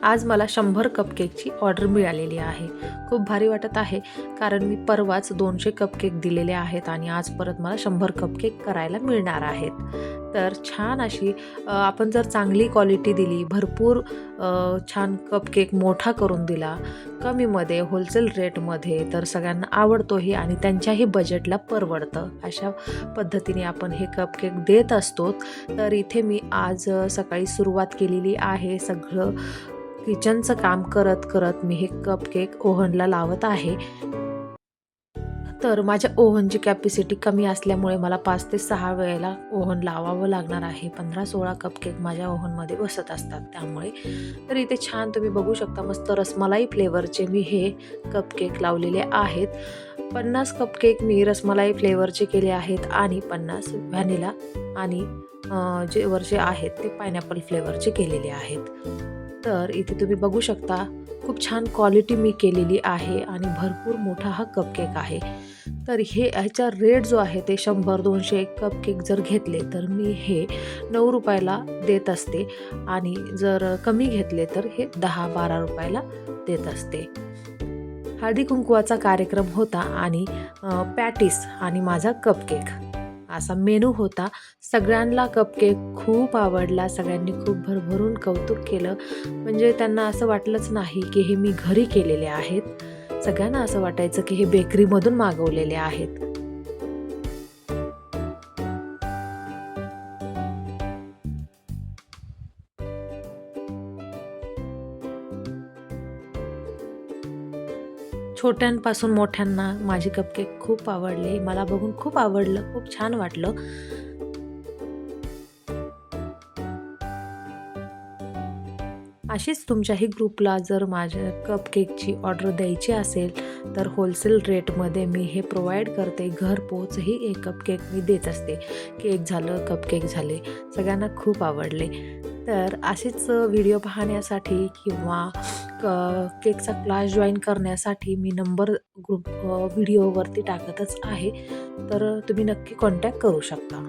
आज मला 100 कपकेकची ऑर्डर मिळालेली आहे. खूप भारी वाटत आहे कारण मी परवाच 200 कपकेक दिलेले आहेत आणि आज परत मला 100 कपकेक करायला मिळणार आहेत. तर छान अशी आपण जर चांगली क्वालिटी दिली, भरपूर छान कपकेक मोठा करून दिला, कमीमध्ये होलसेल रेटमध्ये तर सगळ्यांना आवडतोही आणि त्यांच्याही बजेटला परवडतं. अशा पद्धतीने आपण हे कपकेक देत असतो. तर इथे मी आज सकाळी सुरुवात केलेली आहे. सगळं किचनचं काम करत करत मी हे कपकेक ओव्हनला लावत आहे. तर माझ्या ओव्हनची कॅपॅसिटी कमी असल्यामुळे मला 5 ते 6 वेळेला ओव्हन लावावं लागणार आहे. 15-16 कपकेक माझ्या ओव्हनमध्ये बसत असतात त्यामुळे. तर इथे छान तुम्ही बघू शकता मस्त रसमलाई फ्लेवरचे मी हे कपकेक लावलेले आहेत. 50 कपकेक मी रसमलाई फ्लेवरचे केले आहेत आणि 50 व्हॅनिला आणि जे वरचे आहेत ते पायनॅपल फ्लेवरचे केलेले आहेत. तर इथे तुम्ही बघू शकता खूप छान क्वालिटी मी केलेली आहे आणि भरपूर मोठा हा कपकेक आहे. तर ह्याचा रेट जो आहे ते 100-200 कपकेक जर घेतले तर मी हे ₹9 देत असते आणि जर कमी घेतले तर हे ₹10-12 देत असते. हळदी कुंकवाचा कार्यक्रम होता आणि पॅटीस आणि माझा कपकेक असा मेनू होता. सगळ्यांना कपकेक खूप आवडला. सगळ्यांनी खूप भरभरून कौतुक केलं. म्हणजे त्यांना असं वाटलंच नाही की हे मी घरी केलेले आहेत. सगळ्यांना असं वाटायचं की हे बेकरीमधून मागवलेले आहेत. छोट्यांपासून मोठ्यांना माझे कपकेक खूप आवडले. मला बघून खूप आवडलं, खूप छान वाटलं. अशीच तुमच्याही ग्रुपला जर माझ्या कपकेकची ऑर्डर द्यायची असेल तर होलसेल रेटमध्ये मी हे प्रोव्हाइड करते. घरपोचही एक कपकेक मी देत असते. केक झालं, कपकेक झाले, सगळ्यांना खूप आवडले. तर असेच व्हिडिओ पाहण्यासाठी किंवा केकचा क्लास जॉईन करण्यासाठी मी नंबर ग्रुप व्हिडिओवरती टाकतच आहे. तर तुम्ही नक्की कॉन्टॅक्ट करू शकता.